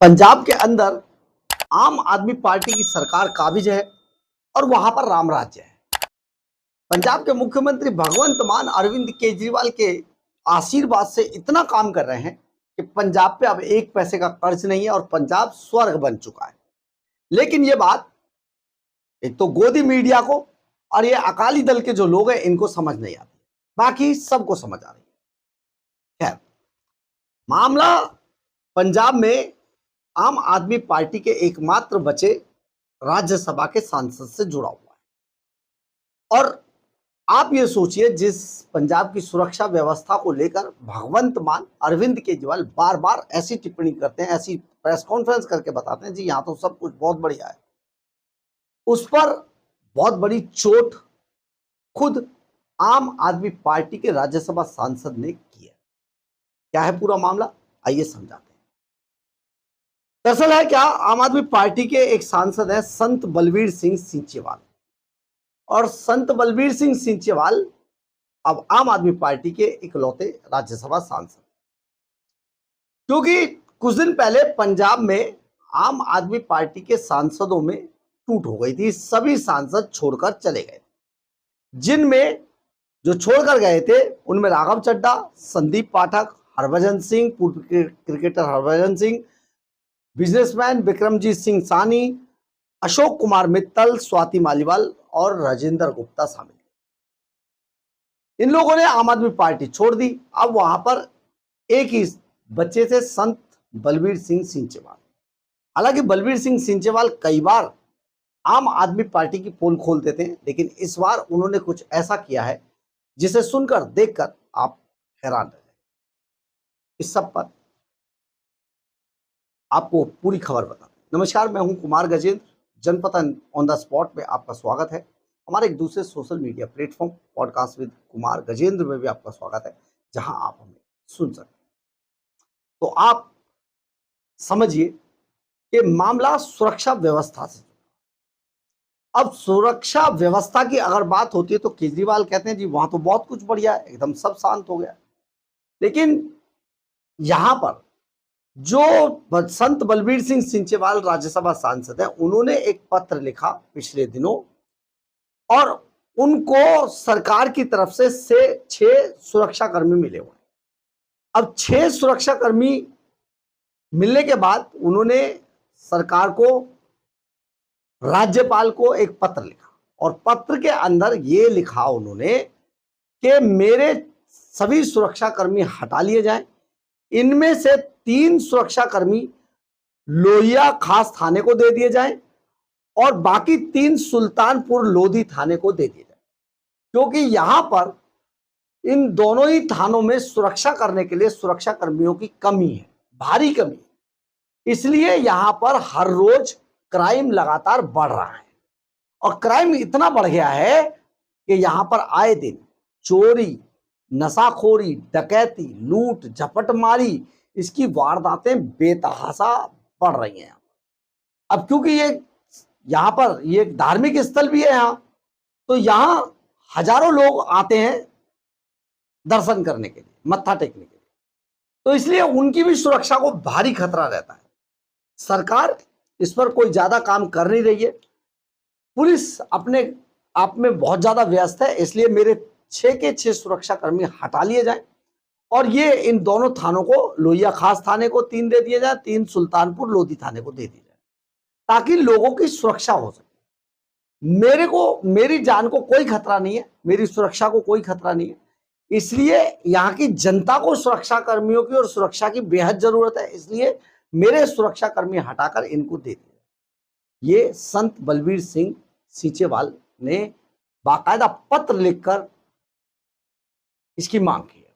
पंजाब के अंदर आम आदमी पार्टी की सरकार काबिज है और वहां पर राम राज्य है। पंजाब के मुख्यमंत्री भगवंत मान अरविंद केजरीवाल के आशीर्वाद से इतना काम कर रहे हैं कि पंजाब पे अब एक पैसे का कर्ज नहीं है और पंजाब स्वर्ग बन चुका है। लेकिन ये बात एक तो गोदी मीडिया को और ये अकाली दल के जो लोग हैं इनको समझ नहीं आती, बाकी सबको समझ आ रही है। खैर, मामला पंजाब में आम आदमी पार्टी के एकमात्र बचे राज्यसभा के सांसद से जुड़ा हुआ है। और आप ये सोचिए, जिस पंजाब की सुरक्षा व्यवस्था को लेकर भगवंत मान अरविंद केजरीवाल बार बार ऐसी टिप्पणी करते हैं, ऐसी प्रेस कॉन्फ्रेंस करके बताते हैं जी यहां तो सब कुछ बहुत बढ़िया है, उस पर बहुत बड़ी चोट खुद आम आदमी पार्टी के राज्यसभा सांसद ने की है। क्या है पूरा मामला, आइए समझाते हैं। दरअसल है क्या, आम आदमी पार्टी के एक सांसद है संत बलबीर सिंह सींचेवाल, और संत बलबीर सिंह सींचेवाल अब आम आदमी पार्टी के इकलौते राज्यसभा सांसद। क्योंकि कुछ दिन पहले पंजाब में आम आदमी पार्टी के सांसदों में टूट हो गई थी, सभी सांसद छोड़कर चले गए। जिनमें जो छोड़कर गए थे उनमें राघव चड्ढा, संदीप पाठक, हरभजन सिंह, पूर्व क्रिकेटर हरभजन सिंह, बिजनेसमैन बिक्रमजीत सिंह सानी, अशोक कुमार मित्तल, स्वाति मालीवाल और राजेंद्र गुप्ता शामिल। इन लोगों ने आम आदमी पार्टी छोड़ दी। अब वहां पर एक ही बच्चे थे, संत बलबीर सिंह सींचेवाल। हालांकि बलबीर सिंह सींचेवाल कई बार आम आदमी पार्टी की पोल खोल देते हैं, लेकिन इस बार उन्होंने कुछ ऐसा किया है जिसे सुनकर देखकर आप हैरान रह जाएंगे। इस सब पर आपको पूरी खबर बता दें। नमस्कार, मैं हूं कुमार गजेंद्र, जनपद ऑन द स्पॉट में आपका स्वागत है। हमारे एक दूसरे social media platform podcast with Kumar Gajendra में भी आपका स्वागत है, जहां आप हमें सुन सकते हैं। तो आप समझिए कि मामला सुरक्षा व्यवस्था से। अब सुरक्षा व्यवस्था की अगर बात होती है तो केजरीवाल कहते हैं जी वहां तो बहुत कुछ बढ़िया है, एकदम सब शांत हो गया। लेकिन यहां पर जो संत बलबीर सिंह सींचेवाल राज्यसभा सांसद हैं, उन्होंने एक पत्र लिखा पिछले दिनों और उनको सरकार की तरफ से 6 सुरक्षाकर्मी मिले हुए हैं। अब 6 सुरक्षाकर्मी मिलने के बाद उन्होंने सरकार को, राज्यपाल को एक पत्र लिखा और पत्र के अंदर ये लिखा उन्होंने कि मेरे सभी सुरक्षाकर्मी हटा लिए जाएं। इनमें से 3 सुरक्षाकर्मी लोहिया खास थाने को दे दिए जाएं और बाकी 3 सुल्तानपुर लोधी थाने को दे दिए जाएं, क्योंकि यहां पर इन दोनों ही थानों में सुरक्षा करने के लिए सुरक्षा कर्मियों की कमी है, भारी कमी है। इसलिए यहां पर हर रोज क्राइम लगातार बढ़ रहा है और क्राइम इतना बढ़ गया है कि यहां पर आए दिन चोरी, नशाखोरी, डकैती, लूट, झपटमारी, इसकी वारदातें बेतहाशा बढ़ रही हैं। अब क्योंकि ये यहां पर ये एक धार्मिक स्थल भी है यहां, तो यहां हजारों लोग आते हैं दर्शन करने के लिए, मत्था टेकने के लिए, तो इसलिए उनकी भी सुरक्षा को भारी खतरा रहता है। सरकार इस पर कोई ज्यादा काम कर नहीं रही है। पुलिस अपने आप में बहुत ज्यादा व्यस्त है, इसलिए मेरे 6 के 6 सुरक्षाकर्मी हटा लिए जाएं और ये इन दोनों थानों को, लोहिया खास थाने को 3 दे दिए जाए, 3 सुल्तानपुर लोधी थाने को दे दिए जाए, ताकि लोगों की सुरक्षा हो सके। मेरी जान को कोई खतरा नहीं है, मेरी सुरक्षा को कोई खतरा नहीं है, इसलिए यहाँ की जनता को सुरक्षा कर्मियों की और सुरक्षा की बेहद जरूरत है, इसलिए मेरे सुरक्षा कर्मी हटाकर इनको दे दिए। ये संत बलबीर सिंह सींचेवाल ने बाकायदा पत्र लिखकर इसकी मांग की है।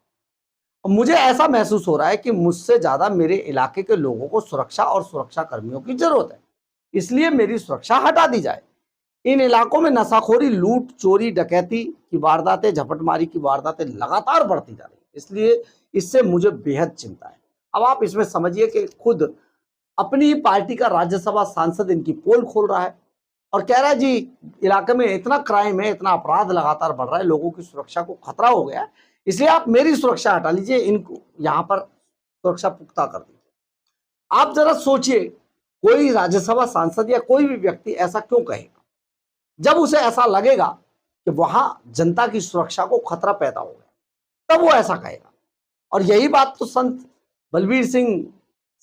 और मुझे ऐसा महसूस हो रहा है कि मुझसे ज्यादा मेरे इलाके के लोगों को सुरक्षा और सुरक्षा कर्मियों की जरूरत है, इसलिए मेरी सुरक्षा हटा दी जाए। इन इलाकों में नशाखोरी, लूट, चोरी, डकैती की वारदातें, झपटमारी की वारदातें लगातार बढ़ती जा रही है, इसलिए इससे मुझे बेहद चिंता है। अब आप इसमें समझिए कि खुद अपनी पार्टी का राज्यसभा सांसद इनकी पोल खोल रहा है और कह रहा है जी इलाके में इतना क्राइम है, इतना अपराध लगातार बढ़ रहा है, लोगों की सुरक्षा को खतरा हो गया है, इसलिए आप मेरी सुरक्षा हटा लीजिए, इनको यहां पर सुरक्षा पुख्ता कर दीजिए। आप जरा सोचिए, कोई राज्यसभा सांसद या कोई भी व्यक्ति ऐसा क्यों कहेगा? जब उसे ऐसा लगेगा कि वहां जनता की सुरक्षा को खतरा पैदा हो गया, तब वो ऐसा कहेगा। और यही बात तो संत बलबीर सिंह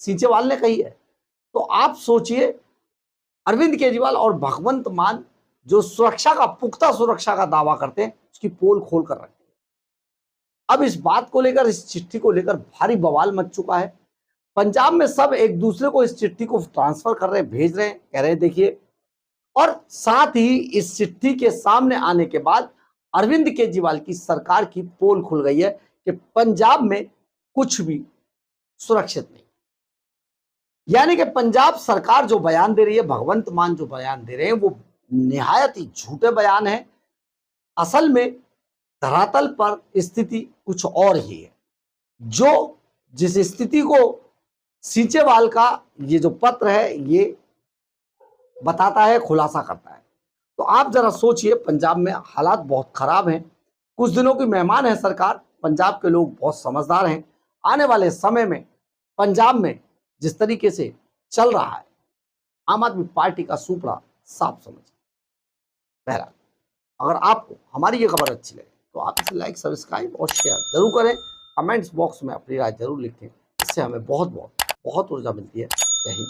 सींचेवाल ने कही है। तो आप सोचिए, अरविंद केजरीवाल और भगवंत मान जो सुरक्षा का, पुख्ता सुरक्षा का दावा करते हैं, उसकी पोल खोल कर रखते हैं। अब इस बात को लेकर, इस चिट्ठी को लेकर भारी बवाल मच चुका है। पंजाब में सब एक दूसरे को इस चिट्ठी को ट्रांसफर कर रहे हैं, भेज रहे हैं, कह रहे हैं देखिए। और साथ ही इस चिट्ठी के सामने आने के बाद अरविंद केजरीवाल की सरकार की पोल खुल गई है कि पंजाब में कुछ भी सुरक्षित नहीं। यानी कि पंजाब सरकार जो बयान दे रही है, भगवंत मान जो बयान दे रहे हैं, वो निहायत ही झूठे बयान है। असल में धरातल पर स्थिति कुछ और ही है। जो जिस स्थिति को सींचेवाल का ये जो पत्र है ये बताता है, खुलासा करता है। तो आप जरा सोचिए, पंजाब में हालात बहुत खराब हैं। कुछ दिनों की मेहमान है सरकार, पंजाब के लोग बहुत समझदार हैं। आने वाले समय में पंजाब में जिस तरीके से चल रहा है, आम आदमी पार्टी का सुपड़ा साफ समझिए। बहरहाल, अगर आपको हमारी ये खबर अच्छी लगे तो आप इसे लाइक, सब्सक्राइब और शेयर जरूर करें। कमेंट्स बॉक्स में अपनी राय जरूर लिखें। इससे हमें बहुत बहुत बहुत ऊर्जा मिलती है। जय हिंद।